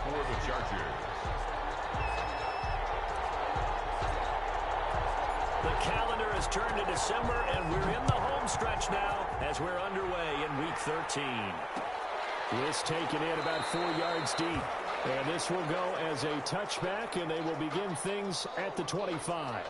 for the Chargers. The calendar has turned to December, and we're in the home stretch now as we're underway in Week 13. This taken in about 4 yards deep. And this will go as a touchback, and they will begin things at the 25.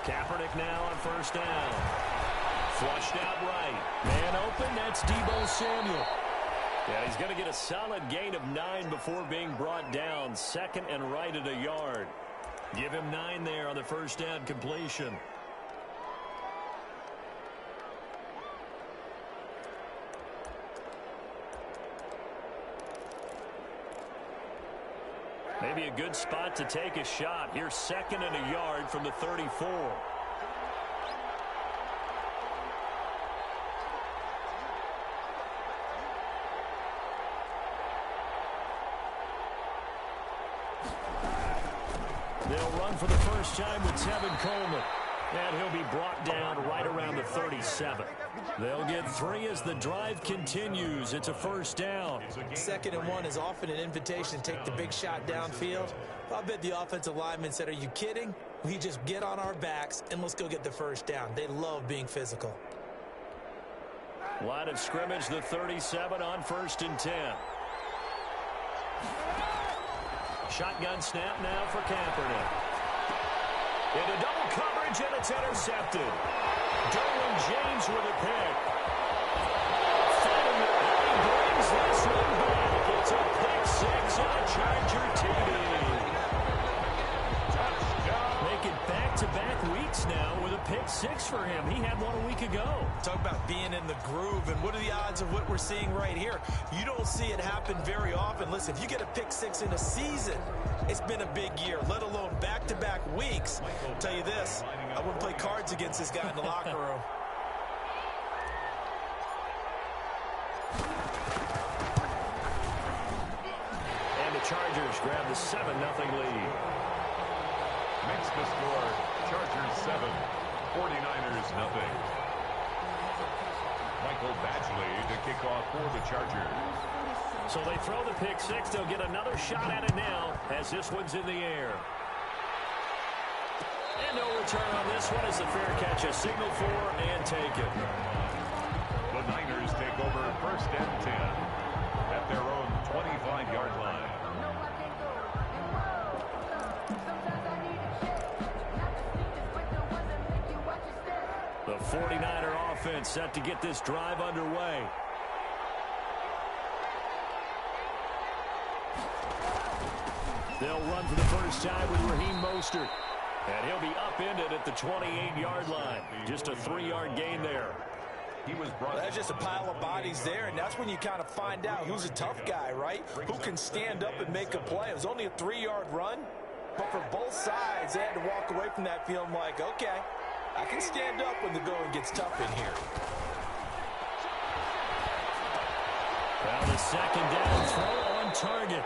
Kaepernick now on first down. Flushed out right. Man open, that's Deebo Samuel. Yeah, he's going to get a solid gain of 9 before being brought down. Second and right at a yard. Give him 9 there on the first down completion. Maybe a good spot to take a shot. Here's second and a yard from the 34. They'll run for the first time with Tevin Coleman. And he'll be brought down right around the 37. They'll get 3 as the drive continues. It's a first down. Second and 1 is often an invitation to take the big shot downfield. I bet the offensive lineman said, are you kidding? We just get on our backs and let's go get the first down. They love being physical. Line of scrimmage, the 37 on first and 10. Shotgun snap now for Kaepernick. Into double coverage, and it's intercepted. Derwin James with a pick. Finally, brings this one back. It's a pick 6 on Charger TV. Make it back-to-back weeks now with a pick 6 for him. He had one a week ago. Talk about being in the groove, and what are the odds of what we're seeing right here? You don't see it happen very often. Listen, if you get a pick 6 in a season, it's been a big year, let alone back-to-back weeks. I'll tell you this, I wouldn't play cards against this guy in the locker room. And the Chargers grab the 7-0 lead. Makes the score Chargers 7, 49ers 0. Michael Badgley to kick off for the Chargers. So they throw the pick 6. They'll get another shot at it now as this one's in the air. And no return on this one as the fair catch. A signal for and take it. The Niners take over first and 10 at their own 25-yard line. The 49er offense set to get this drive underway. They'll run for the first time with Raheem Mostert. And he'll be upended at the 28-yard line. Just a 3-yard gain there. He was brought. That's just a pile of bodies there, and that's when you kind of find out who's a tough guy, right? Who can stand up and make a play. It was only a 3-yard run, but for both sides, they had to walk away from that feeling like, okay, I can stand up when the going gets tough in here. Well, the second down throw on target.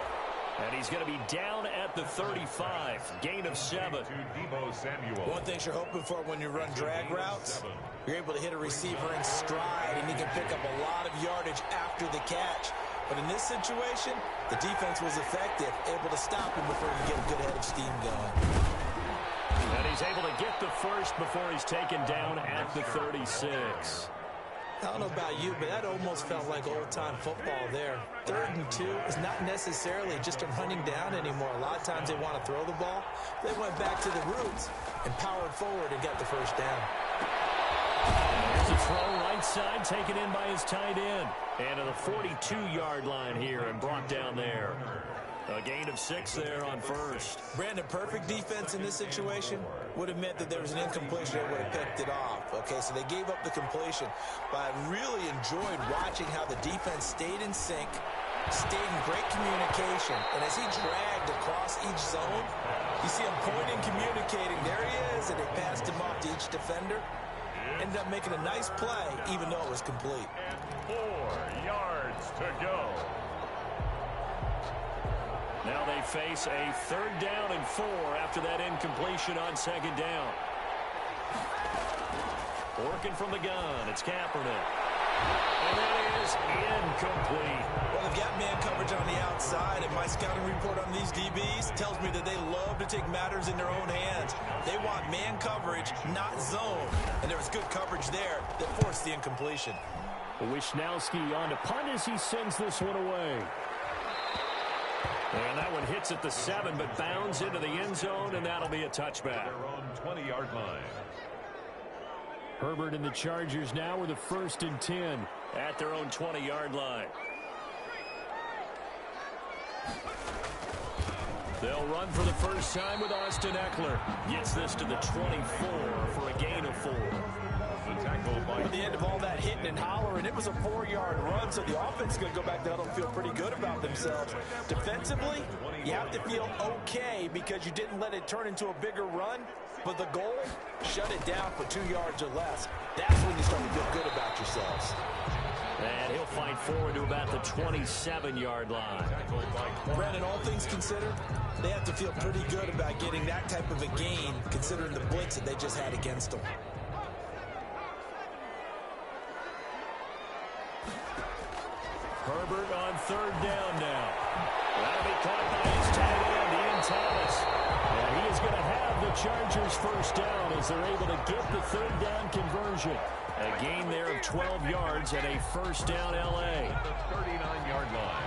And he's going to be down at the 35. Gain of 7. To Deebo Samuel. One thing you're hoping for when you run drag routes, you're able to hit a receiver in stride, and he can pick up a lot of yardage after the catch. But in this situation, the defense was effective, able to stop him before he get a good head of steam going. And he's able to get the first before he's taken down at the 36. I don't know about you, but that almost felt like old-time football there. 3rd and 2 is not necessarily just a running down anymore. A lot of times they want to throw the ball. They went back to the roots and powered forward and got the first down. Here's a throw right side, taken in by his tight end. And to the 42-yard line here and brought down there. A gain of 6 there on first. Brandon, perfect defense in this situation would have meant that there was an incompletion that would have picked it off. Okay, so they gave up the completion. But I really enjoyed watching how the defense stayed in sync, stayed in great communication. And as he dragged across each zone, you see him pointing, communicating. There he is, and they passed him off to each defender. ended up making a nice play, even though it was complete. And 4 yards to go. Now they face a 3rd down and 4 after that incompletion on 2nd down. Working from the gun, it's Kaepernick. And that is incomplete. Well, they've got man coverage on the outside, and my scouting report on these DBs tells me that they love to take matters in their own hands. They want man coverage, not zone. And there was good coverage there that forced the incompletion. Wisnowski on to punt as he sends this one away. And that one hits at the 7, but bounds into the end zone, and that'll be a touchback. Their own 20-yard line. Herbert and the Chargers now with a 1st and 10 at their own 20-yard line. They'll run for the first time with Austin Eckler. Gets this to the 24 for a gain of 4. The tackle by At the end of all that hitting and hollering, it was a 4-yard run, so the offense is going to go back to huddle and feel pretty good about themselves. Defensively, you have to feel okay because you didn't let it turn into a bigger run, but the goal, shut it down for 2 yards or less. That's when you start to feel good about yourselves. And he'll fight forward to about the 27-yard line. Brandon, all things considered, they have to feel pretty good about getting that type of a gain considering the blitz that they just had against them. Herbert on 3rd down now. That'll be caught by his tight end, Ian Thomas. And he is going to have the Chargers' first down as they're able to get the 3rd down conversion. A gain there of 12 yards and a 1st down L.A. the 39-yard line.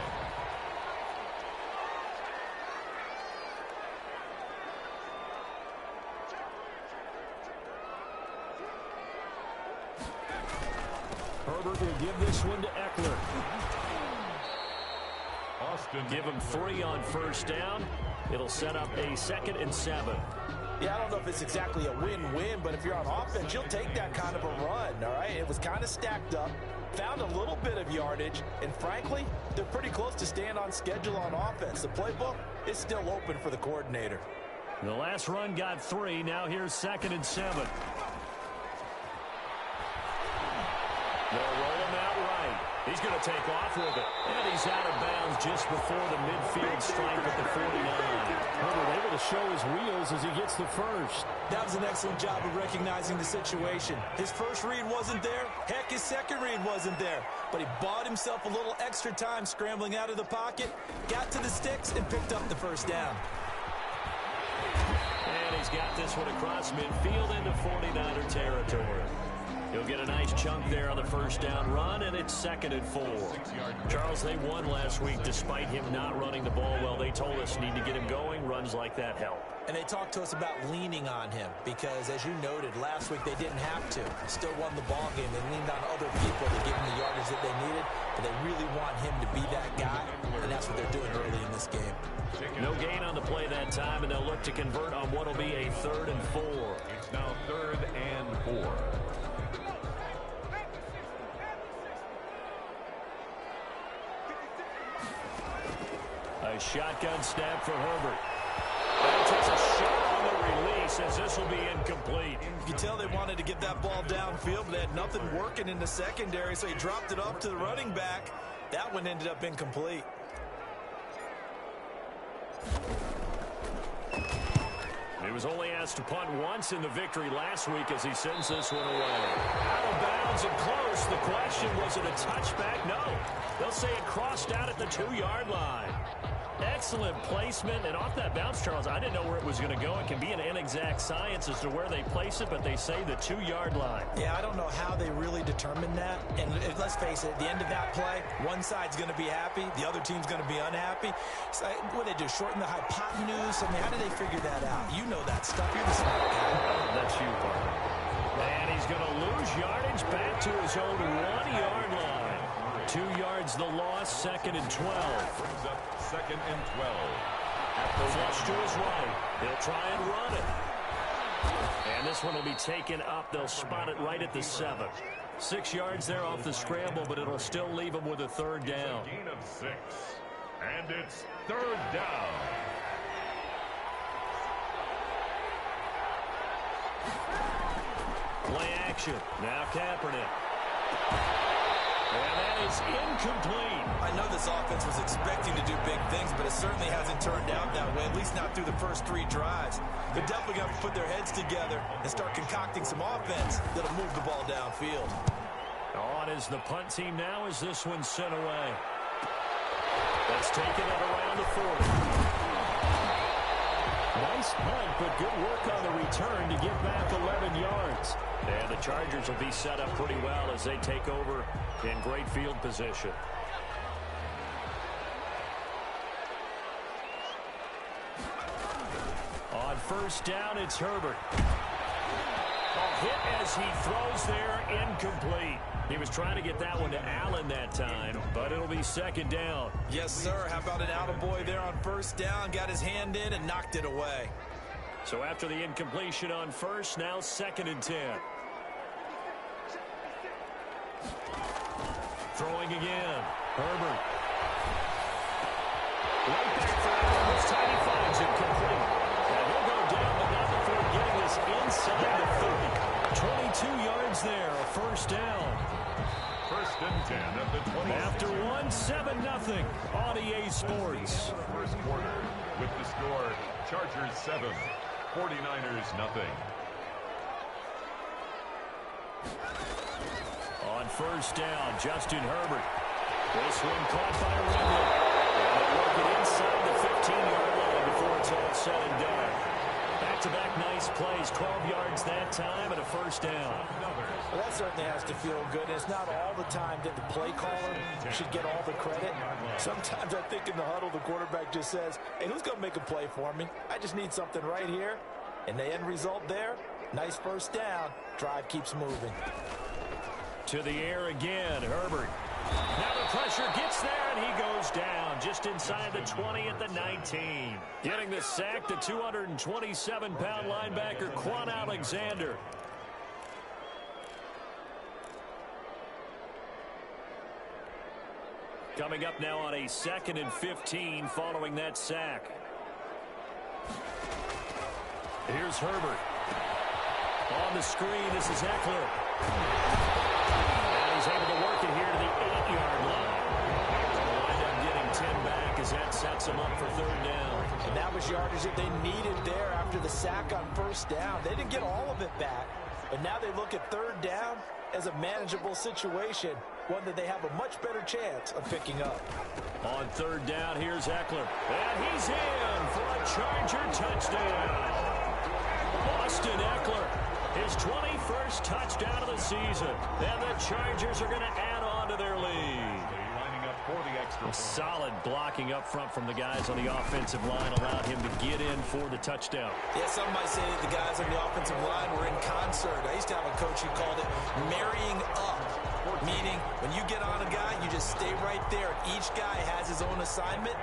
Herbert will give this one to Eckler. Austin. Give him 3 on 1st down. It'll set up a 2nd and 7. Yeah, I don't know if it's exactly a win-win, but if you're on offense, you'll take that kind of a run, all right? It was kind of stacked up, found a little bit of yardage, and frankly, they're pretty close to staying on schedule on offense. The playbook is still open for the coordinator. The last run got 3. Now here's 2nd and 7. They'll roll him out right. He's going to take off with it. And he's out of bounds just before the midfield stripe at the 49. Herbert able to show his wheels as he gets the first. That was an excellent job of recognizing the situation. His first read wasn't there. Heck, his second read wasn't there. But he bought himself a little extra time scrambling out of the pocket, got to the sticks, and picked up the first down. And he's got this one across midfield into 49er territory. He'll get a nice chunk there on the first down run, and it's 2nd and 4. Charles, they won last week despite him not running the ball well. They told us need to get him going. Runs like that help. And they talked to us about leaning on him because, as you noted, last week they didn't have to. Still won the ball game. They leaned on other people to give him the yardage that they needed, but they really want him to be that guy, and that's what they're doing early in this game. No gain on the play that time, and they'll look to convert on what will be a 3rd and 4. It's now 3rd and 4. A shotgun snap for Herbert. And takes a shot on the release as this will be incomplete. You can tell they wanted to get that ball downfield, but they had nothing working in the secondary, so he dropped it off to the running back. That one ended up incomplete. He was only asked to punt once in the victory last week as he sends this one away. Out of bounds and close. The question, was it a touchback? No. They'll say it crossed out at the 2-yard line. Excellent placement, and off that bounce, Charles, I didn't know where it was going to go. It can be an inexact science as to where they place it, but they say the 2-yard line. Yeah, I don't know how they really determined that. And let's face it, at the end of that play, one side's going to be happy, the other team's going to be unhappy. So what do they do, shorten the hypotenuse? I mean, how do they figure that out? You know that stuff. You're the smart guy. That's you, Parker. And he's going to lose yardage back to his own 1-yard line. 2 yards the loss, 2nd and 12. Brings up 2nd and 12. Flush to his right. They'll try and run it. And this one will be taken up. They'll spot it right at the 7. 6 yards there off the scramble, but it'll still leave them with a 3rd down. Gain of 6. And it's 3rd down. Play action. Now Kaepernick. And that is incomplete. I know this offense was expecting to do big things, but it certainly hasn't turned out that way, at least not through the first 3 drives. They're definitely going to put their heads together and start concocting some offense that'll move the ball downfield. On is the punt team now as this one's sent away. That's taken it around the 40. Nice punt, but good work on the return to get back 11 yards. And the Chargers will be set up pretty well as they take over in great field position. On first down, it's Herbert. A hit as he throws there, incomplete. He was trying to get that one to Allen that time, but it'll be second down. Yes, sir. How about an attaboy there on first down? Got his hand in and knocked it away. So after the incompletion on first, now 2nd and 10. Throwing again. Herbert. Right back for Allen. This time he finds it complete. And he'll go down, but not before getting this inside the 30. 22 yards there, a first down. 1st and 10 at the 20. After 1-7-0 on EA Sports. First quarter with the score Chargers 7, 49ers nothing. On first down, Justin Herbert. This one caught by Ridley. And they'll work it inside the 15-yard line before it's all said and done. Back-to-back nice plays, 12 yards that time, and a first down. Well, that certainly has to feel good. And it's not all the time that the play caller should get all the credit. Sometimes I think in the huddle, the quarterback just says, hey, who's going to make a play for me? I just need something right here. And the end result there, nice first down. Drive keeps moving. To the air again, Herbert. Now the pressure gets there, and he goes down just inside the 20 at the 19. Getting the sack, the 227-pound linebacker, Quan Alexander. Coming up now on a 2nd and 15 following that sack. Here's Herbert. On the screen, this is Eckler. And he's able to work it here to the 8-yard line. They'll wind up getting 10 back as that sets him up for 3rd down. And that was yardage that they needed there after the sack on first down. They didn't get all of it back. But now they look at 3rd down as a manageable situation, one that they have a much better chance of picking up. On 3rd down, here's Eckler. And he's in for a Charger touchdown. Austin Eckler, his 21st touchdown of the season. And the Chargers are going to add on to their lead. Lining up for the extra point. Solid blocking up front from the guys on the offensive line allowed him to get in for the touchdown. Yeah, some might say that the guys on the offensive line were in concert. I used to have a coach who called it marrying up, meaning when you get on a guy, you just stay right there. Each guy has his own assignment.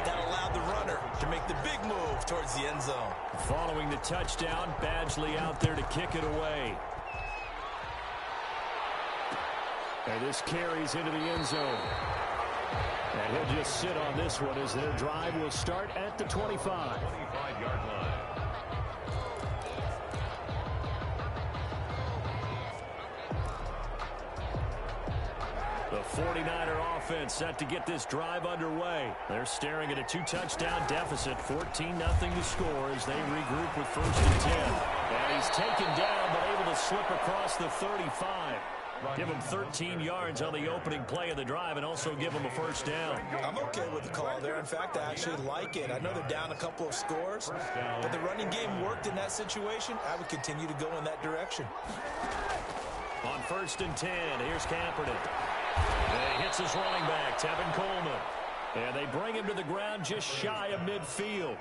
That allowed the runner to make the big move towards the end zone. Following the touchdown, Badgley out there to kick it away. And this carries into the end zone. And he'll just sit on this one as their drive will start at the 25. 25-yard line. The 49er offense set to get this drive underway. They're staring at a 2-touchdown deficit, 14-0 to score as they regroup with 1st and 10. And he's taken down but able to slip across the 35. Give him 13 yards on the opening play of the drive and also give him a first down. I'm okay with the call there. In fact, I actually like it. I know they're down a couple of scores, but the running game worked in that situation. I would continue to go in that direction. On 1st and 10, here's Kaepernick. And he hits his running back, Tevin Coleman. And they bring him to the ground just shy of midfield.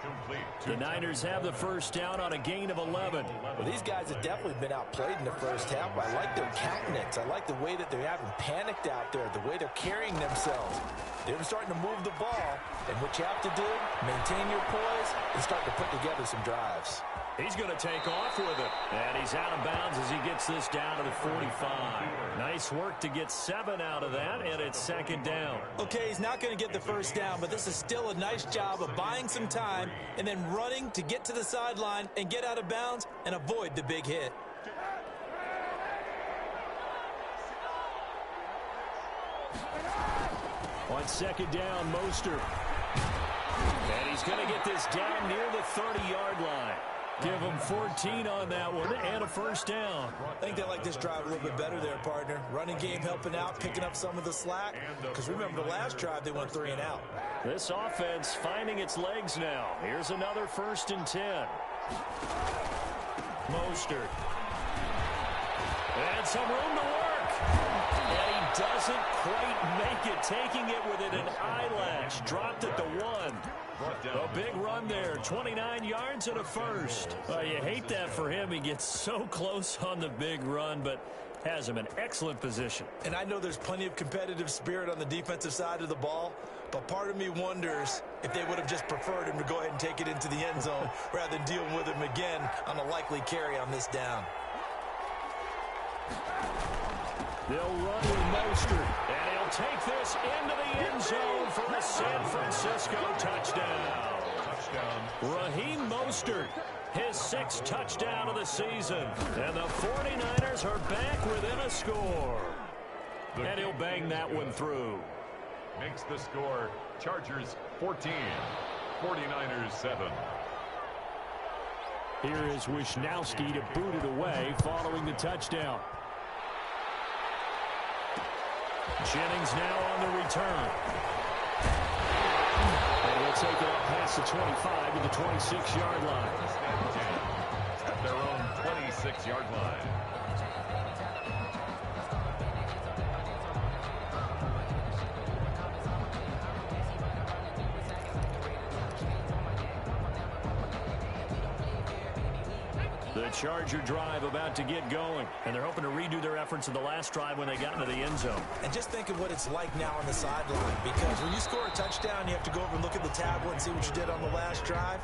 The Niners have the first down on a gain of 11. Well, these guys have definitely been outplayed in the first half. I like their countenance. I like the way that they haven't panicked out there, the way they're carrying themselves. They're starting to move the ball. And what you have to do, maintain your poise and start to put together some drives. He's going to take off with it. And he's out of bounds as he gets this down to the 45. Nice work to get 7 out of that, and it's 2nd down. Okay, he's not going to get the first down, but this is still a nice job of buying some time and then running to get to the sideline and get out of bounds and avoid the big hit. On second down, Mostert. And he's going to get this down near the 30-yard line. Give him 14 on that one and a first down. I think they like this drive a little bit better there, partner. Running game helping out, picking up some of the slack. Because remember, the last drive, they went 3 and out. This offense finding its legs now. Here's another 1st and 10. Mostert. And some room to work. And he doesn't quite make it, taking it within an eyelash. Dropped at the 1. A big run there, 29 yards and a first. You hate that for him. He gets so close on the big run, but has him in excellent position. And I know there's plenty of competitive spirit on the defensive side of the ball, but part of me wonders if they would have just preferred him to go ahead and take it into the end zone rather than deal with him again on a likely carry on this down. They'll run with Mostert, and he'll take this into the end zone for a San Francisco touchdown. Raheem Mostert, his 6th touchdown of the season. And the 49ers are back within a score. And he'll bang that one through. Makes the score Chargers 14, 49ers 7. Here is Wisnowski to boot it away following the touchdown. Jennings now on the return. And we'll take it up past the 25 to the 26-yard line. At their own 26-yard line. The Charger drive about to get going, and they're hoping to redo their efforts in the last drive when they got into the end zone. And just think of what it's like now on the sideline, because when you score a touchdown, you have to go over and look at the tablet and see what you did on the last drive.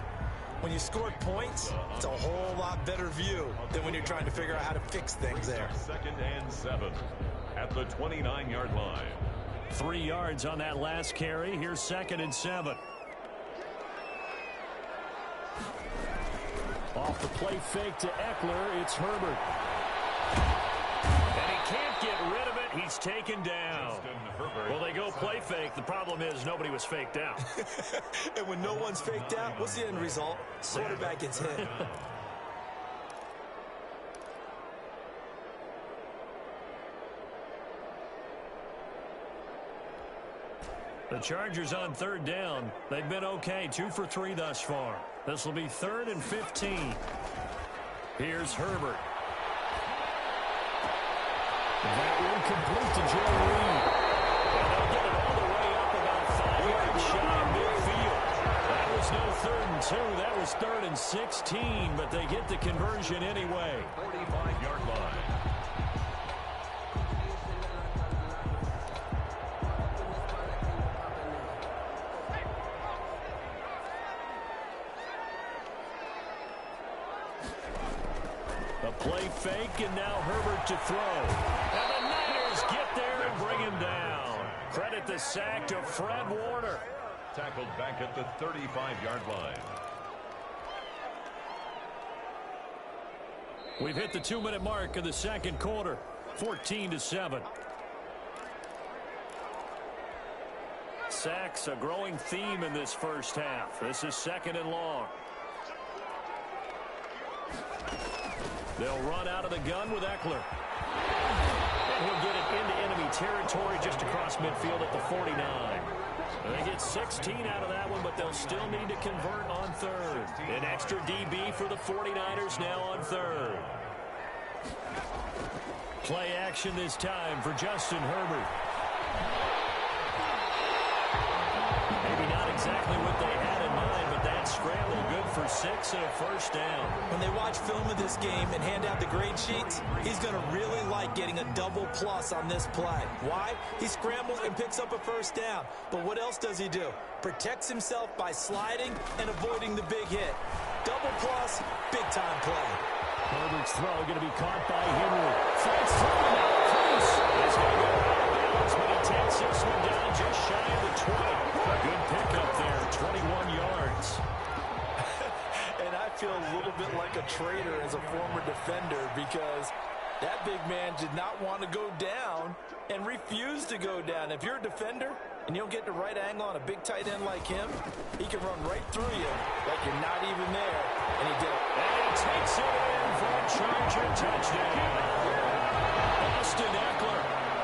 When you scored points, it's a whole lot better view than when you're trying to figure out how to fix things there. 2nd and 7 at the 29-yard line. 3 yards on that last carry. Here's 2nd and 7. Off the play fake to Eckler, it's Herbert. And he can't get rid of it. He's taken down. Well, they go play fake. The problem is nobody was faked out. And when no one's faked out, what's the end result? Quarterback gets hit. The Chargers on 3rd down. They've been okay, 2 for 3 thus far. This will be 3rd and 15. Here's Herbert. That one complete to Joe Reed. And they'll get it all the way up about 5 yards shy of midfield. That was no 3rd and 2. That was 3rd and 16, but they get the conversion anyway. 45-yard line. Play fake, and now Herbert to throw. And the Niners get there and bring him down. Credit the sack to Fred Warner. Tackled back at the 35-yard line. We've hit the 2-minute mark of the 2nd quarter. 14-7. Sacks a growing theme in this first half. This is 2nd and long. They'll run out of the gun with Eckler. And he'll get it into enemy territory just across midfield at the 49. They get 16 out of that one, but they'll still need to convert on 3rd. An extra DB for the 49ers now on 3rd. Play action this time for Justin Herbert. Maybe not exactly what they had in mind, but that scramble good for 6 and a first down. When they watch film of this game and hand out the grade sheets, he's going to really like getting a double plus on this play. Why? He scrambles and picks up a first down. But what else does he do? Protects himself by sliding and avoiding the big hit. Double plus, big time play. Herbert's throw going to be caught by Henry. Flights through now, Cruz. He's going to go out of bounds, but he takes this one down just shy of the 20. Good pickup there, 21 yards. And I feel a little bit like a traitor as a former defender, because That big man did not want to go down and refused to go down. If you're a defender and you don't get the right angle on a big tight end like him, he can run right through you like you're not even there. And he did it. And he takes it in for a Charger touchdown. Austin Eckler,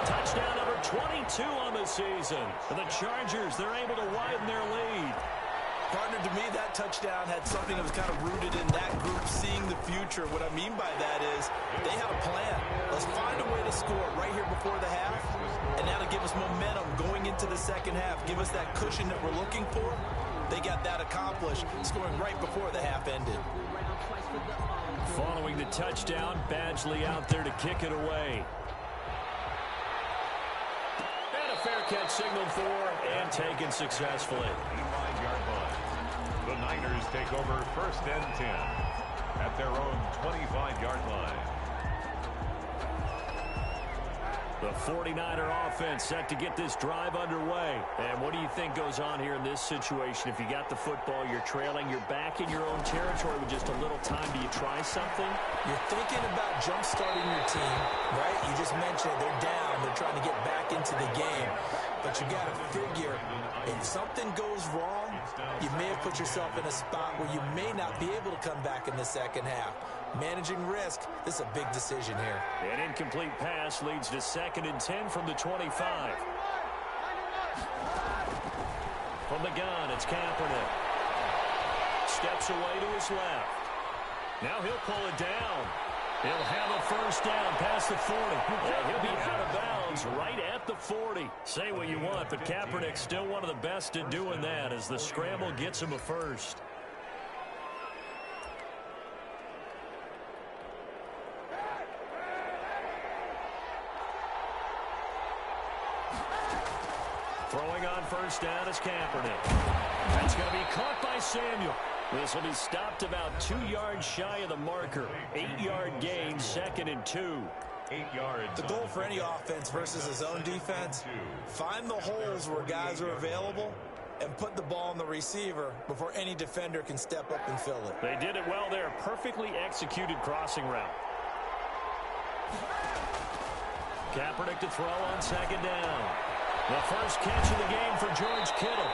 touchdown number 22 on the season. For the Chargers, they're able to widen their lead. Partner, to me, that touchdown had something that was kind of rooted in that group seeing the future. What I mean by that is they had a plan. Let's find a way to score right here before the half, and that'll give us momentum going into the second half, give us that cushion that we're looking for. They got that accomplished, scoring right before the half ended. Following the touchdown, Badgley out there to kick it away. And a fair catch signaled for and taken successfully. 5-yard line. The Niners take over 1st and 10 at their own 25-yard line. The 49er offense set to get this drive underway. And what do you think goes on here in this situation? If you got the football, you're trailing, you're back in your own territory with just a little time. Do you try something? You're thinking about jump-starting your team, right? You just mentioned it. They're down. They're trying to get back into the game. But you got to figure, if something goes wrong, you may have put yourself in a spot where you may not be able to come back in the second half. Managing risk, this is a big decision here. An incomplete pass leads to 2nd and 10 from the 25. From the gun, it's Kaepernick. Steps away to his left. Now he'll pull it down. He'll have a first down past the 40. And he'll be out of bounds right at the 40. Say what you want, but Kaepernick's still one of the best at doing that as the scramble gets him a first. Throwing on first down is Kaepernick. That's going to be caught by Samuel. This will be stopped about 2 yards shy of the marker. 8-yard gain, 2nd and 2. 8 yards. The goal for any offense versus his own defense, find the holes where guys are available and put the ball on the receiver before any defender can step up and fill it. They did it well there. Perfectly executed crossing route. Kaepernick to throw on 2nd down. The first catch of the game for George Kittle.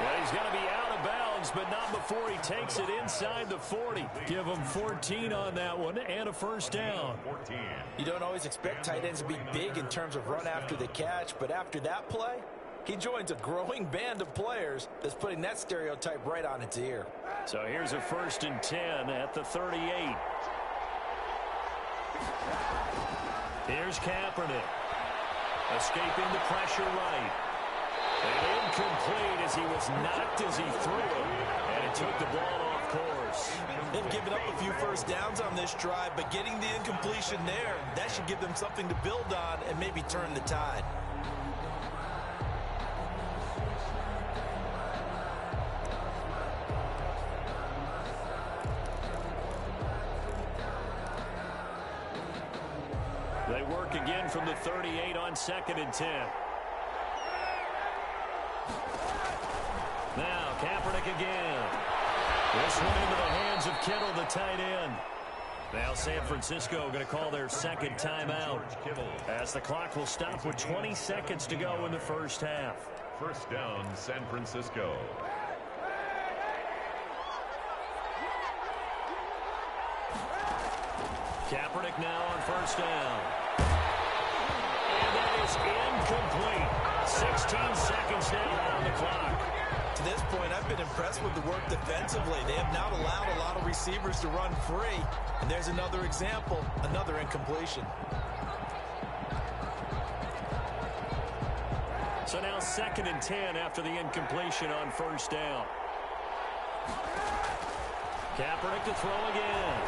Well, he's going to be out of bounds, but not before he takes it inside the 40. Give him 14 on that one and a first down. 14. You don't always expect tight ends to be big in terms of run after the catch, but after that play, he joins a growing band of players that's putting that stereotype right on its ear. So here's a 1st and 10 at the 38. Here's Kaepernick. Escaping the pressure right. And incomplete as he was knocked as he threw it. And it took the ball off course. They've given up a few first downs on this drive, but getting the incompletion there, that should give them something to build on and maybe turn the tide. They work again from the 38 on 2nd and 10. Now, Kaepernick again. This one into the hands of Kittle, the tight end. Now San Francisco going to call their 2nd timeout as the clock will stop with 20 seconds to go in the first half. First down, San Francisco. Kaepernick now on first down. And that is incomplete. 16 seconds now on the clock. To this point, I've been impressed with the work defensively. They have not allowed a lot of receivers to run free. And there's another example, another incompletion. So now 2nd and 10 after the incompletion on first down. Kaepernick to throw again.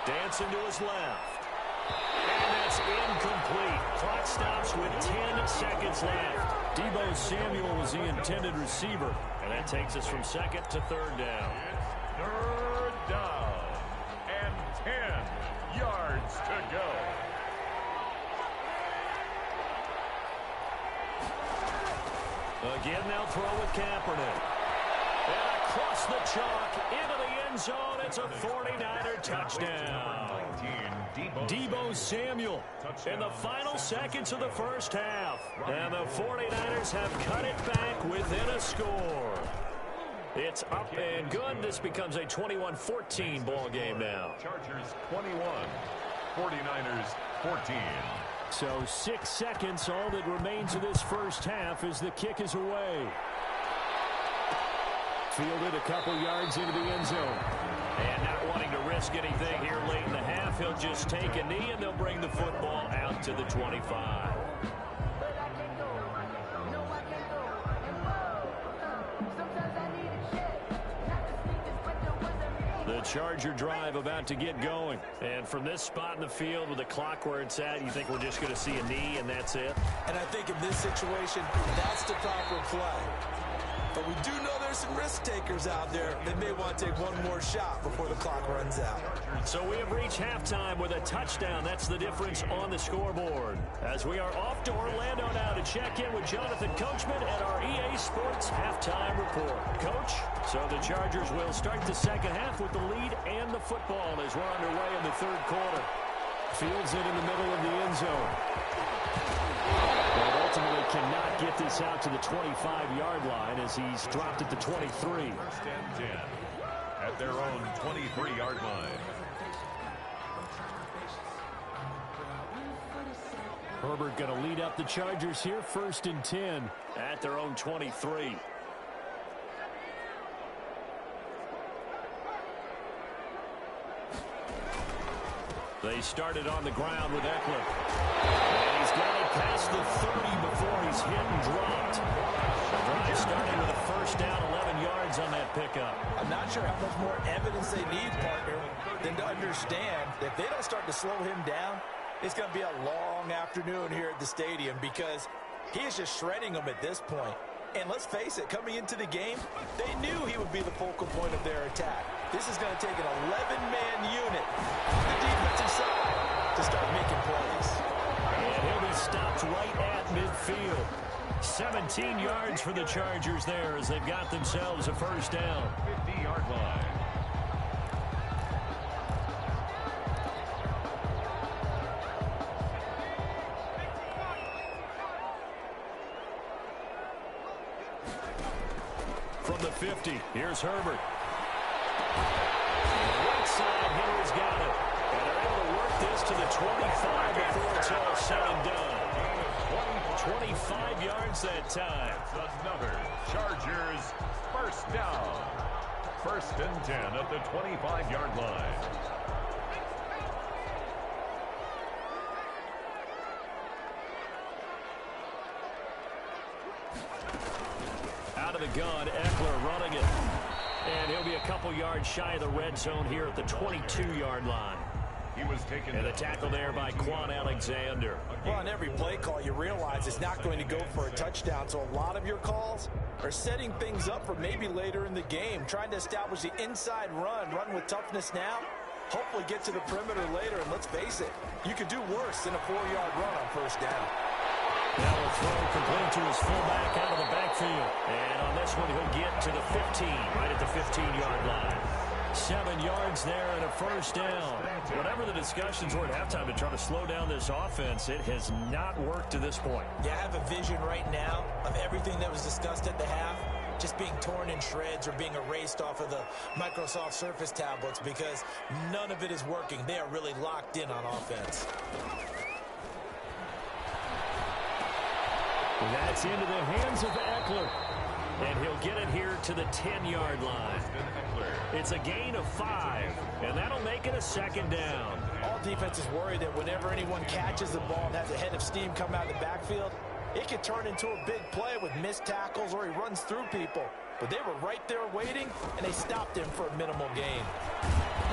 Dancing to his left. And that's incomplete. Clock stops with 10 seconds left. Deebo Samuel was the intended receiver. And that takes us from 2nd to 3rd down. 3rd down. And 10 yards to go. Again, they'll throw with Kaepernick. And a across the chalk into the end zone. It's a 49er touchdown. Deebo Samuel in the final seconds of the first half. And the 49ers have cut it back within a score. It's up and good. This becomes a 21-14 ball game now. Chargers 21, 49ers 14. So 6 seconds, all that remains of this first half as the kick is away. Fielded a couple yards into the end zone. And not wanting to risk anything here late in the half, he'll just take a knee and they'll bring the football out to the 25. The Charger drive about to get going. And from this spot in the field with the clock where it's at, you think we're just going to see a knee and that's it? And I think in this situation, that's the proper play. But we do know there's some risk takers out there that may want to take one more shot before the clock runs out. So we have reached halftime with a touchdown. That's the difference on the scoreboard. As we are off to Orlando now to check in with Jonathan Coachman at our EA Sports Halftime Report. Coach, so the Chargers will start the second half with the lead and the football as we're underway in the third quarter. Fields it in the middle of the end zone. But ultimately cannot get this out to the 25-yard line as he's dropped at the 23. First and 10 at their own 23-yard line. Herbert going to lead up the Chargers here, first and 10 at their own 23. They started on the ground with Eckler. And he's got it past the 30 before he's hit and dropped. The drive starting with a first down, 11 yards on that pickup. I'm not sure how much more evidence they need, partner, than to understand that if they don't start to slow him down, it's going to be a long afternoon here at the stadium because he is just shredding them at this point. And let's face it, coming into the game, they knew he would be the focal point of their attack. This is going to take an 11-man unit on the defensive side to start making plays. And he'll be stopped right at midfield. 17 yards for the Chargers there as they've got themselves a first down. 50-yard line. From the 50, here's Herbert. Right side, Henry's got it. And they're able to work this to the 25 before it's all said and done. 25 yards that time. Another Chargers first down. First and 10 at the 25-yard line. Out of the gun, Eckler running it. And he'll be a couple yards shy of the red zone here at the 22-yard line. He was taken. And a tackle there by Quan Alexander. Well, on every play call, you realize it's not going to go for a touchdown. So a lot of your calls are setting things up for maybe later in the game, trying to establish the inside run with toughness now, hopefully get to the perimeter later. And let's face it, you could do worse than a 4-yard run on first down. Now a throw complete to his fullback out of the backfield. And on this one, he'll get to the 15, right at the 15-yard line. 7 yards there and a first down. Whatever the discussions were at halftime to try to slow down this offense, it has not worked to this point. Yeah, I have a vision right now of everything that was discussed at the half just being torn in shreds or being erased off of the Microsoft Surface tablets because none of it is working. They are really locked in on offense. That's into the hands of Eckler. And he'll get it here to the 10-yard line. It's a gain of 5, and that'll make it a second down. All defenses worry that whenever anyone catches the ball and has a head of steam come out of the backfield, it could turn into a big play with missed tackles or he runs through people. But they were right there waiting, and they stopped him for a minimal gain.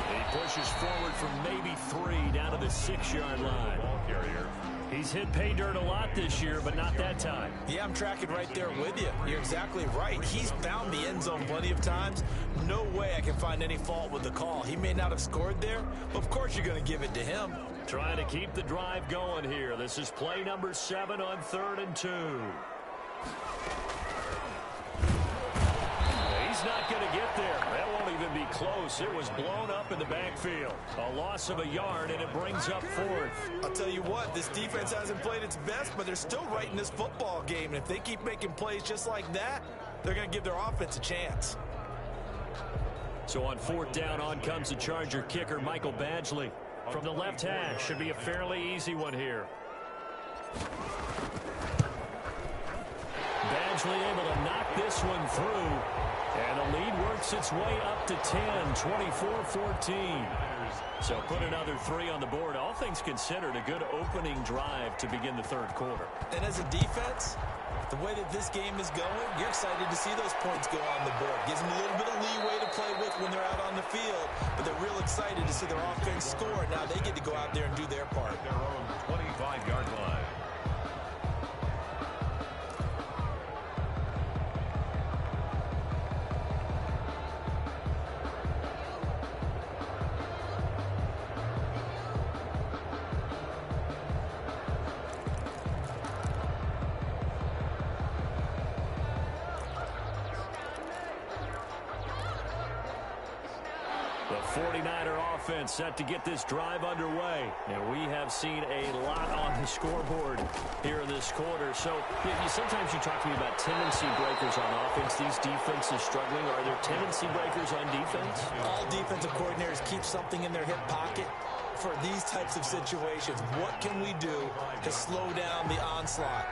He pushes forward from maybe 3 down to the 6-yard line. Ball carrier. He's hit pay dirt a lot this year, but not that time. Yeah, I'm tracking right there with you. You're exactly right. He's found the end zone plenty of times. No way I can find any fault with the call. He may not have scored there, but of course you're going to give it to him. Trying to keep the drive going here. This is play number 7 on 3rd and 2. He's He's not going to get there. That won't even be close. It was blown up in the backfield. A loss of a yard, and it brings up fourth. I'll tell you what, this defense hasn't played its best, but they're still right in this football game. And if they keep making plays just like that, they're going to give their offense a chance. So on fourth down, on comes the Charger kicker, Michael Badgley. From the left hash, should be a fairly easy one here. Badgley able to knock this one through. And the lead works its way up to 10, 24-14. So put another 3 on the board. All things considered, a good opening drive to begin the third quarter. And as a defense, the way that this game is going, you're excited to see those points go on the board. Gives them a little bit of leeway to play with when they're out on the field, but they're real excited to see their offense score. Now they get to go out there and do their part. Their own 25-yard line. The 49er offense set to get this drive underway. And we have seen a lot on the scoreboard here in this quarter. So sometimes you talk to me about tendency breakers on offense. These defenses struggling. Are there tendency breakers on defense? All defensive coordinators keep something in their hip pocket for these types of situations. What can we do to slow down the onslaught?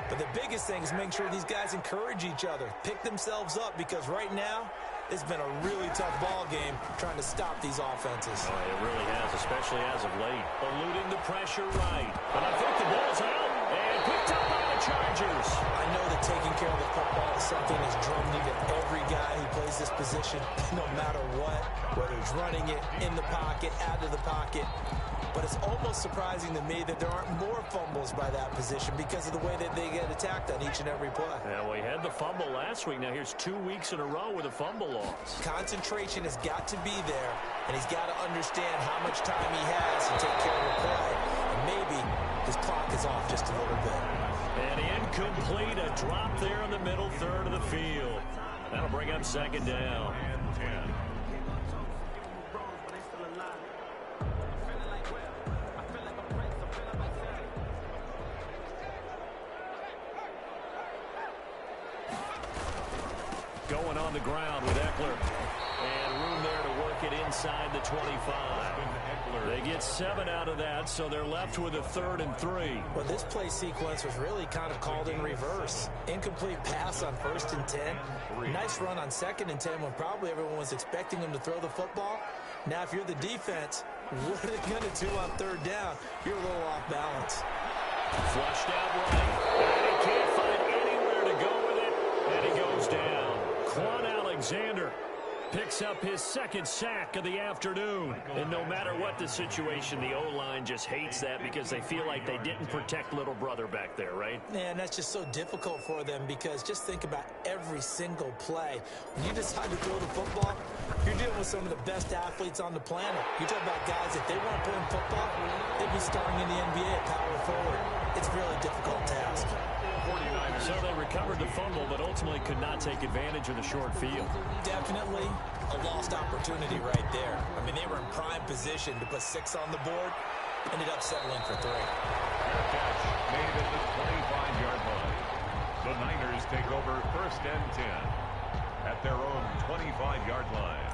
But the biggest thing is make sure these guys encourage each other, pick themselves up, because right now, it's been a really tough ball game trying to stop these offenses. Oh, it really has, especially as of late. Eluding the pressure right. But I think the ball's out and picked up by the Chargers. I know that taking care of the football is something that's drummed into every guy who plays this position, no matter what, whether he's running it, in the pocket, out of the pocket. But it's almost surprising to me that there aren't more fumbles by that position because of the way that they get attacked on each and every play. Yeah, we had the fumble last week. Now here's 2 weeks in a row with a fumble loss. Concentration has got to be there, and he's got to understand how much time he has to take care of the play. And maybe his clock is off just a little bit. And incomplete, a drop there in the middle third of the field. That'll bring up second down. And 10. Going on the ground with Eckler. And room there to work it inside the 25. They get 7 out of that, so they're left with a 3rd and 3. Well, this play sequence was really kind of called in reverse. Incomplete pass on 1st and 10. Nice run on 2nd and 10 when probably everyone was expecting him to throw the football. Now, if you're the defense, what are they going to do on 3rd down? You're a little off balance. Flushed out right. And he can't find anywhere to go with it. And he goes down. Quan Alexander picks up his 2nd sack of the afternoon. And no matter what the situation, the O-line just hates that because they feel like they didn't protect little brother back there, right? And that's just so difficult for them because just think about every single play. When you decide to throw the football, you're dealing with some of the best athletes on the planet. You're talking about guys, if they weren't playing football, they'd be starting in the NBA at power forward. It's a really difficult task. So they recovered the fumble, but ultimately could not take advantage of the short field. Definitely a lost opportunity right there. I mean, they were in prime position to put 6 on the board, ended up settling for 3. Catch made at the 25-yard line. The Niners take over 1st and 10 at their own 25-yard line.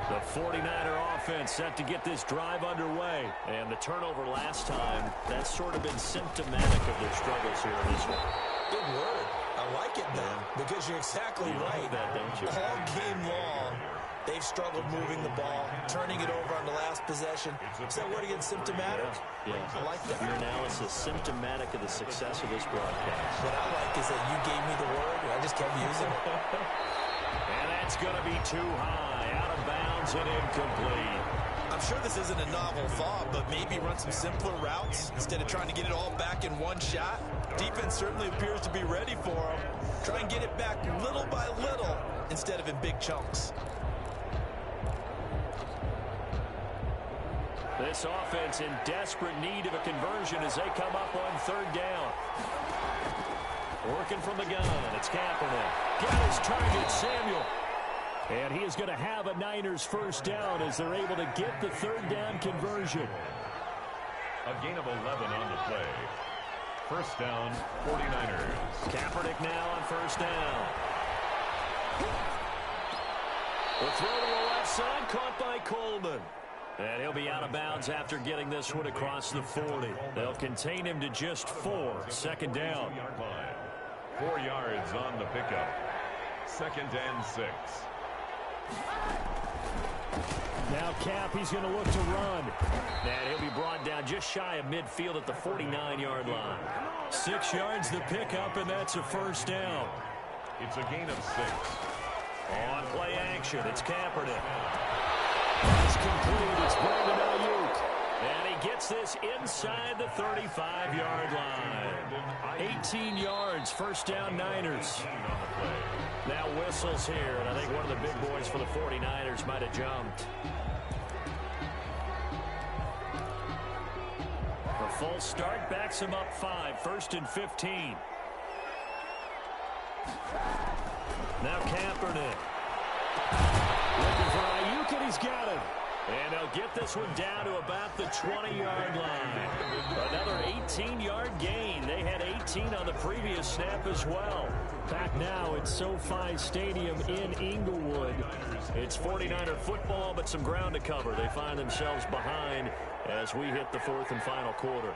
The 49er offense set to get this drive underway. And the turnover last time, that's sort of been symptomatic of their struggles here in this one. Good word. I like it, though, because you're exactly right. Like that, don't you? All game long, they've struggled moving the ball, turning it over on the last possession. Is that word again, symptomatic? Yeah. I like that. Your analysis, symptomatic of the success of this broadcast. What I like is that you gave me the word, and I just kept using it. And that's going to be too high, out of bounds and incomplete. I'm sure this isn't a novel thought, but maybe run some simpler routes instead of trying to get it all back in one shot. Defense certainly appears to be ready for them. Try and get it back little by little instead of in big chunks. This offense in desperate need of a conversion as they come up on third down. Working from the gun, it's Kaepernick. Got his target, Samuel. And he is going to have a Niners first down as they're able to get the third down conversion. A gain of 11 on the play. First down, 49ers. Kaepernick now on first down. The throw to the left side, caught by Coleman. And he'll be out of bounds after getting this one across the 40. They'll contain him to just 4. Second down. 4 yards on the pickup. Second and 6. Now Cap, he's going to look to run. And he'll be brought down just shy of midfield at the 49-yard line. 6 yards the pickup, and that's a first down. It's a gain of 6. On play action, it's Kaepernick. It's complete, it's Brandon Ayuk. And he gets this inside the 35-yard line. 18 yards, first down Niners. Now whistles here, and I think one of the big boys for the 49ers might have jumped. A full start backs him up 5, first and 15. Now Kaepernick. Looking for Ayuk, and he's got him. And they'll get this one down to about the 20-yard line. Another 18-yard gain. They had 18 on the previous snap as well. Back now at SoFi Stadium in Inglewood. It's 49er football, but some ground to cover. They find themselves behind as we hit the fourth and final quarter.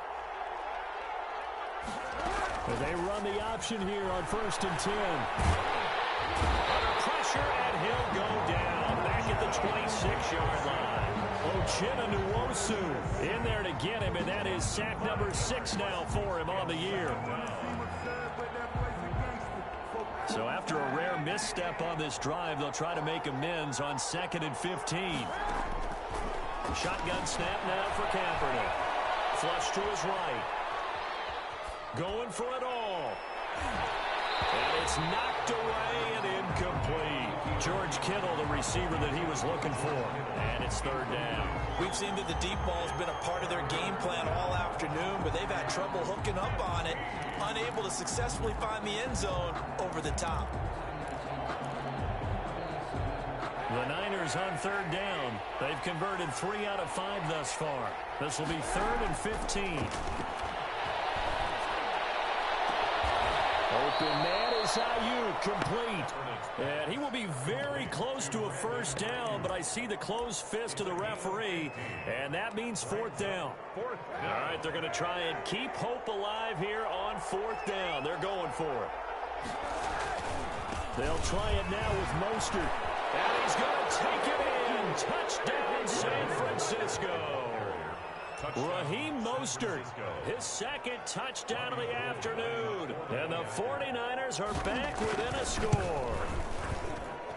And they run the option here on first and 10. Under pressure, and he'll go down back at the 26-yard line. Uchenna Nwosu in there to get him, and that is sack number 6 now for him on the year. So after a rare misstep on this drive, they'll try to make amends on 2nd and 15. Shotgun snap now for Kaepernick. Flush to his right. Going for it all. And it's knocked away and incomplete. George Kittle, the receiver that he was looking for. And it's third down. We've seen that the deep ball has been a part of their game plan all afternoon, but they've had trouble hooking up on it, unable to successfully find the end zone over the top. The Niners on third down. They've converted 3 out of 5 thus far. This will be 3rd and 15. Open man is Ayuk, complete. And he will be very close to a first down, but I see the closed fist of the referee, and that means 4th down. All right, they're going to try and keep hope alive here on 4th down. They're going for it. They'll try it now with Mostert. And he's going to take it in. Touchdown, San Francisco. Raheem Mostert, his 2nd touchdown of the afternoon. And the 49ers are back within a score.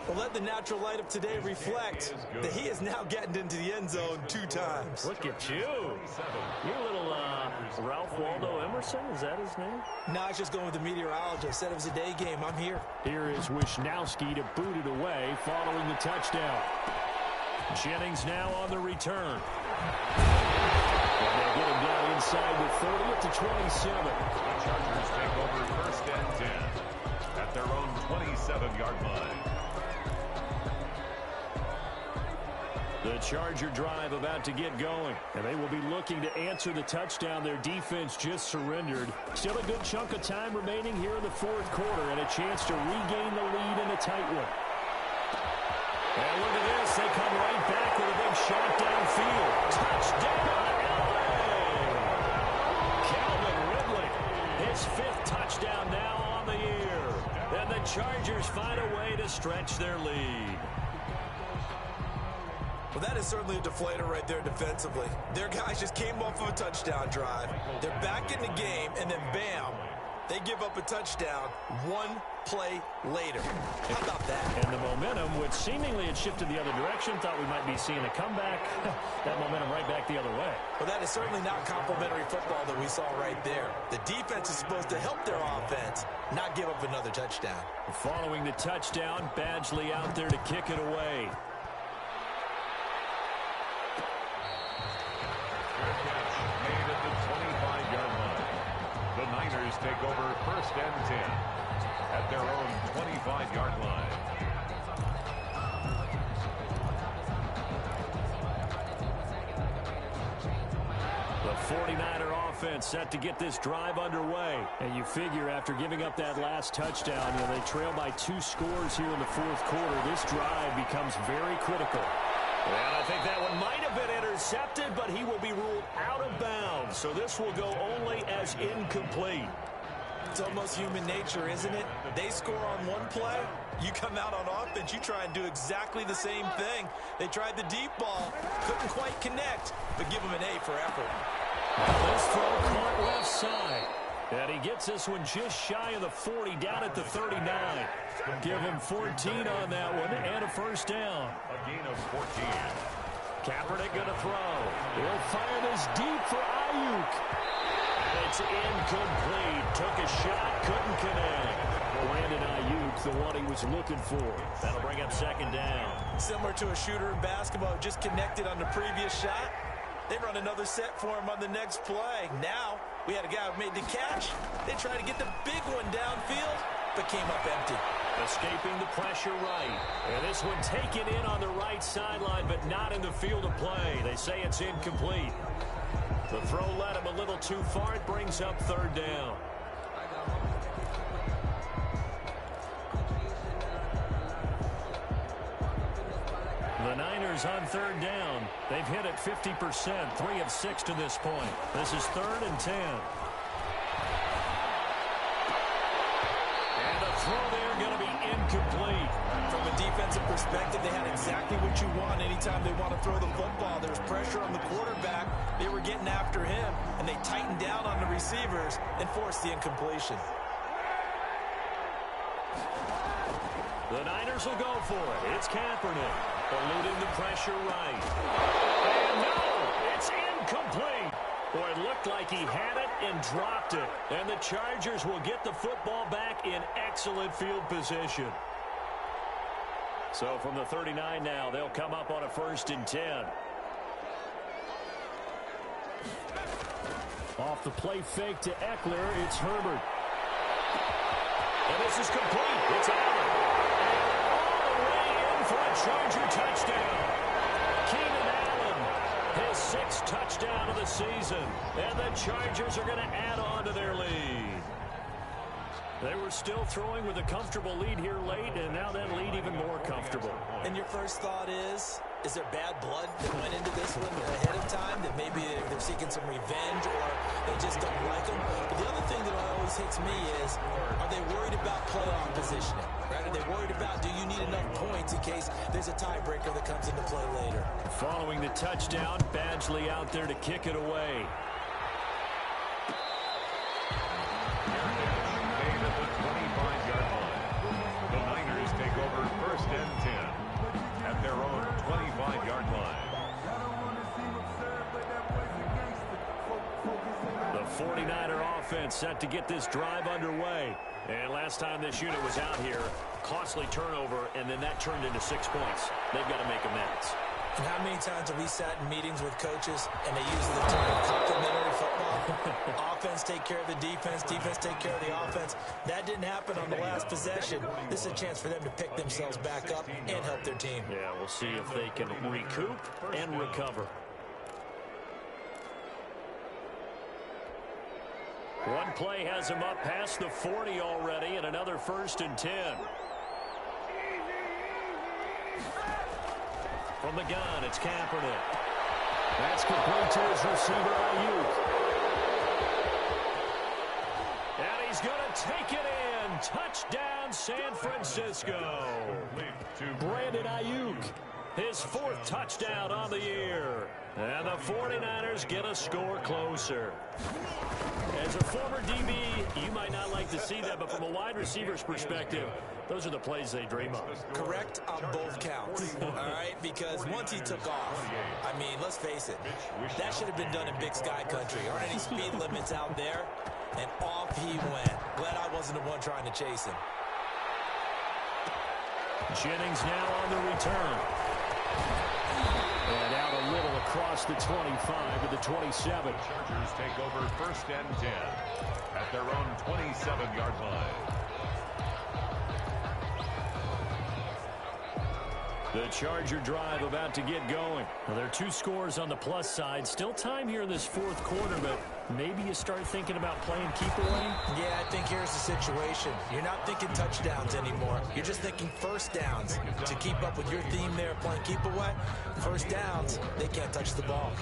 Well, let the natural light of today reflect that he is now getting into the end zone 2 times. Look at you. You little Ralph Waldo Emerson, is that his name? No, I was just going with the meteorologist. Said it was a day game. I'm here. Here is Wishnowski to boot it away following the touchdown. Jennings now on the return. And they get him down inside the 30 at the 27. The Chargers take over first and 10 at their own 27-yard line. The Charger drive about to get going. And they will be looking to answer the touchdown. Their defense just surrendered. Still a good chunk of time remaining here in the 4th quarter and a chance to regain the lead in a tight one. And look at this. They come right back with a big shot downfield. Touchdown, LA! Calvin Ridley, his 5th touchdown now on the year. And the Chargers find a way to stretch their lead. Well, that is certainly a deflator right there defensively. Their guys just came off of a touchdown drive. They're back in the game, and then bam, they give up a touchdown 1 play later. How about that? And the momentum, which seemingly had shifted the other direction, thought we might be seeing a comeback. That momentum right back the other way. Well, that is certainly not complimentary football that we saw right there. The defense is supposed to help their offense, not give up another touchdown. Following the touchdown, Badgley out there to kick it away. 49er offense set to get this drive underway. And you figure after giving up that last touchdown, they trail by 2 scores here in the fourth quarter. This drive becomes very critical. And I think that one might have been intercepted, but he will be ruled out of bounds. So this will go only as incomplete. It's almost human nature, isn't it? They score on one play, you come out on offense, you try and do exactly the same thing. They tried the deep ball, couldn't quite connect, but give them an A for effort. This throw caught left side. And he gets this one just shy of the 40, down at the 39. Give him 14 on that one and a first down. A gain of 14. Kaepernick going to throw. He'll fire this deep for Ayuk. And it's incomplete. Took a shot, couldn't connect. Brandon Ayuk, the one he was looking for. That'll bring up second down. Similar to a shooter in basketball who just connected on the previous shot. They run another set for him on the next play. Now, we had a guy who made the catch. They tried to get the big one downfield, but came up empty. Escaping the pressure right. And this one taken in on the right sideline, but not in the field of play. They say it's incomplete. The throw led him a little too far. It brings up third down. The Niners on third down. They've hit it 50%, 3 of 6 to this point. This is 3rd and 10. And the throw there going to be incomplete. From a defensive perspective, they had exactly what you want anytime they want to throw the football. There was pressure on the quarterback. They were getting after him, and they tightened down on the receivers and forced the incompletion. The Niners will go for it. It's Kaepernick, eluding the pressure right. And no, it's incomplete. Boy, it looked like he had it and dropped it. And the Chargers will get the football back in excellent field position. So from the 39 now, they'll come up on a 1st and 10. Off the play fake to Eckler, it's Herbert. And this is complete. It's Allen. And all the way in for a Charger touchdown. Keenan Allen, his 6th touchdown of the season. And the Chargers are going to add on to their lead. They were still throwing with a comfortable lead here late, and now that lead even more comfortable. And your first thought is there bad blood that went into this one ahead of time, that maybe they're seeking some revenge or they just don't like them? But the other thing that always hits me is, are they worried about playoff positioning? Right? Are they worried about, do you need enough points in case there's a tiebreaker that comes into play later? Following the touchdown, Badgley out there to kick it away. At their own 25-yard line. The 49er offense set to get this drive underway. And last time this unit was out here, costly turnover, and then that turned into 6 points. They've got to make amends. And how many times have we sat in meetings with coaches and they use the term complementary football? Offense take care of the defense, defense take care of the offense. That didn't happen on the last possession. This is a chance for them to pick themselves back up and help their team. Yeah, we'll see if they can recoup and recover. One play has him up past the 40 already, and another 1st and 10. From the gun, it's Kaepernick. That's complete to his receiver, Ayuk. And he's going to take it in. Touchdown, San Francisco. Brandon Ayuk, his 4th touchdown on the year. And the 49ers get a score closer. As a former DB, you might not like to see that, but from a wide receiver's perspective, those are the plays they dream of. Correct on both counts, all right? Because once he took off, I mean, let's face it, that should have been done in Big Sky Country. Aren't any speed limits out there? And off he went. Glad I wasn't the one trying to chase him. Jennings now on the return. And out a little across the 25 to the 27. Chargers take over 1st and 10 at their own 27-yard line. The Charger drive about to get going. Well, there are 2 scores on the plus side. Still time here in this fourth quarter, but maybe you start thinking about playing keep away? Yeah, I think here's the situation. You're not thinking touchdowns anymore. You're just thinking first downs. To keep up with your theme there, playing keep away, first downs, they can't touch the ball.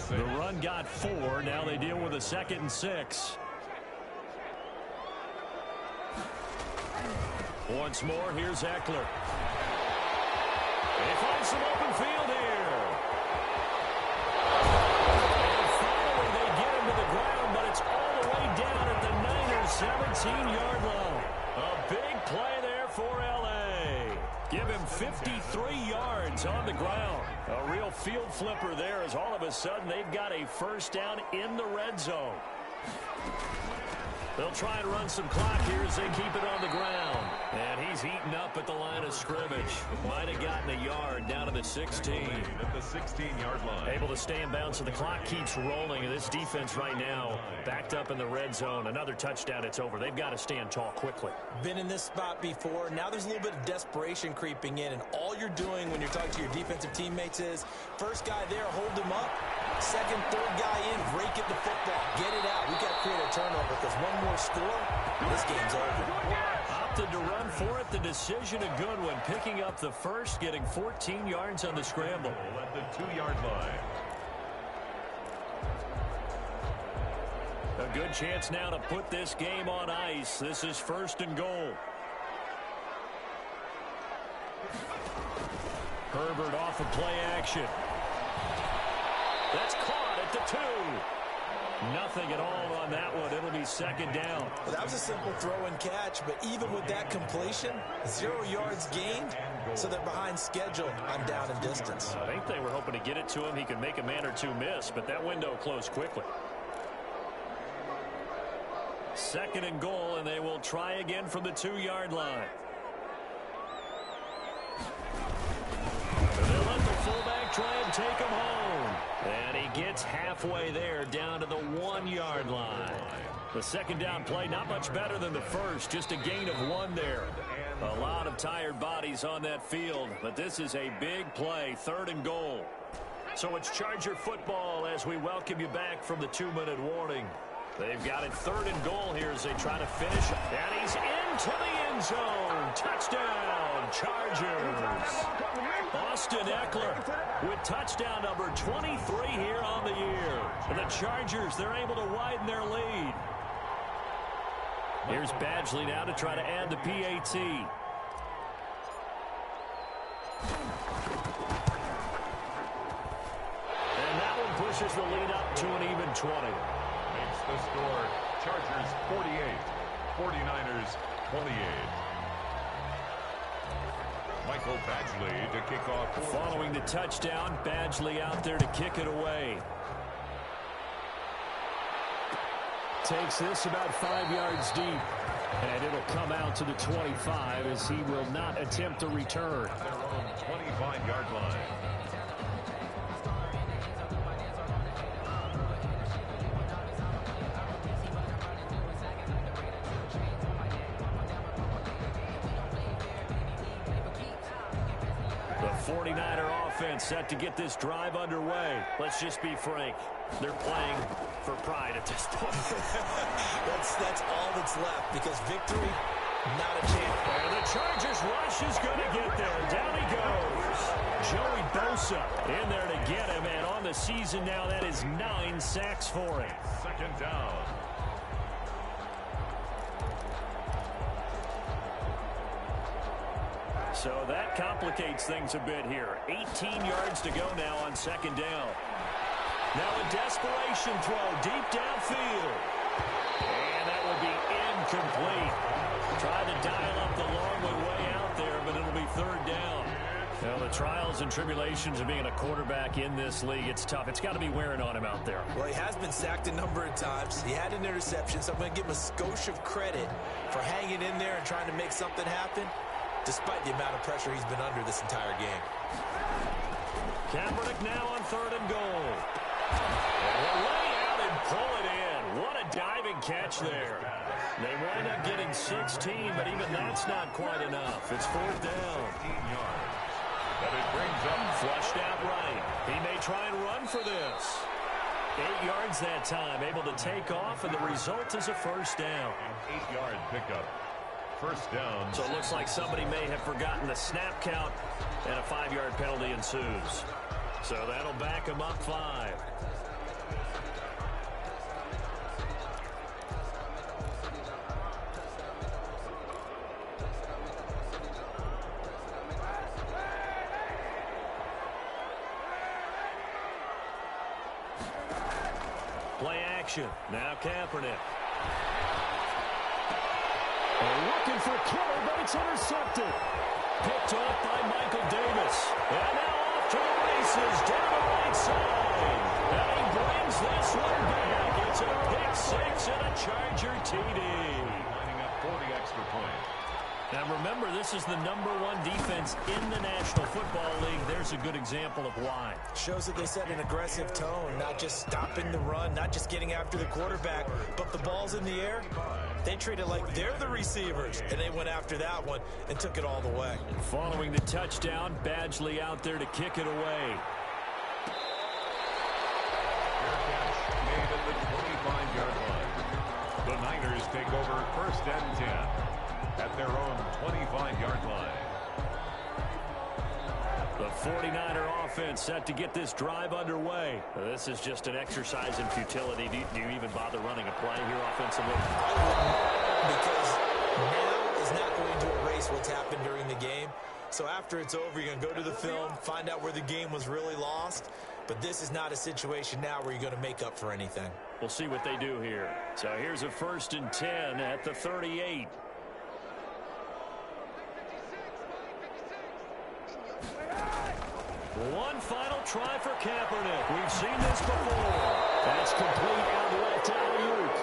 The run got 4. Now they deal with a 2nd and 6. Once more, here's Eckler. They find some open field here. And finally, they get him to the ground, but it's all the way down at the Niners' 17-yard line. A big play there for L.A. Give him 53 yards on the ground. A real field flipper there as all of a sudden they've got a first down in the red zone. They'll try and run some clock here as they keep it on the ground. And he's eaten up at the line of scrimmage. Might have gotten a yard down to the 16. At the 16-yard line. Able to stay in bounds, so the clock keeps rolling. And this defense right now backed up in the red zone. Another touchdown, it's over. They've got to stand tall quickly. Been in this spot before. Now there's a little bit of desperation creeping in. And all you're doing when you're talking to your defensive teammates is, first guy there, hold him up. Second, third guy in, rake at the football. Get it out. We've got to create a turnover because one more score, this game's over. Opted to run for it. The decision a good one. Picking up the first, getting 14 yards on the scramble. At the 2-yard line. A good chance now to put this game on ice. This is 1st and goal. Herbert off of play action. That's caught at the 2. Nothing at all on that one. It'll be 2nd down. Well, that was a simple throw and catch, but even with that completion, 0 yards gained, so they're behind schedule on down and distance. I think they were hoping to get it to him. He could make a man or 2 miss, but that window closed quickly. 2nd and goal, and they will try again from the 2-yard line. They'll let the fullback try and take him home. And he gets halfway there down to the 1-yard line. The 2nd down play, not much better than the first, just a gain of 1 there. A lot of tired bodies on that field, but this is a big play, 3rd and goal. So it's Charger football as we welcome you back from the 2-minute warning. They've got it 3rd and goal here as they try to finish. And he's into the end zone. Touchdown, Chargers. Austin Eckler with touchdown number 23 here on the year. And the Chargers, they're able to widen their lead. Here's Badgley now to try to add the PAT. And that one pushes the lead up to an even 20. Makes the score Chargers 48, 49ers 28. Michael Badgley to kick off. Following the touchdown, Badgley out there to kick it away. Takes this about 5 yards deep. And it'll come out to the 25 as he will not attempt a return. Their own 25-yard line. The 49er offense set to get this drive underway. Let's just be frank. They're playing for pride at this point. That's all that's left because victory, not a chance. And the Chargers rush is going to get there. Down he goes. Joey Bosa in there to get him. And on the season now, that is 9 sacks for him. 2nd down. So that complicates things a bit here. 18 yards to go now on 2nd down. Now a desperation throw deep downfield. And that will be incomplete. Try to dial up the long way out there, but it'll be 3rd down. Now the trials and tribulations of being a quarterback in this league, it's tough. It's got to be wearing on him out there. Well, he has been sacked a number of times. He had an interception, so I'm going to give him a skosh of credit for hanging in there and trying to make something happen, despite the amount of pressure he's been under this entire game. Kaepernick now on 3rd and goal. And we'll lay out and pull it in. What a diving catch there. They wind up getting 16, but even that's not quite enough. It's 4th down. 15 yards. But it brings up Flushed out right. He may try and run for this. 8 yards that time, able to take off, and the result is a first down. an 8-yard pickup. First down. So it looks like somebody may have forgotten the snap count, and a 5-yard penalty ensues. So that'll back him up 5. Play action. Now Kaepernick. Looking for Kittle, but it's intercepted. Picked up by Michael Davis. And now off to the races down the right side. And he brings this one back. It's a pick 6 and a Charger TD. Lining up for the extra point. Now remember, this is the #1 defense in the National Football League. There's a good example of why. Shows that they set an aggressive tone, not just stopping the run, not just getting after the quarterback, but the ball's in the air. They treat it like they're the receivers, and they went after that one and took it all the way. Following the touchdown, Badgley out there to kick it away. Fair catch made at the 25-yard line. The Niners take over first and 10 at their own 25-yard line. The 49er offense set to get this drive underway. This is just an exercise in futility. Do you even bother running a play here offensively? Because now is not going to erase what's happened during the game. So after it's over, you're going to go to the film, find out where the game was really lost. But this is not a situation now where you're going to make up for anything. We'll see what they do here. So here's a 1st and 10 at the 38. One final try for Kaepernick. We've seen this before. That's complete out left to Ayuk.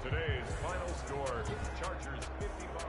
Today's final score, Chargers 55.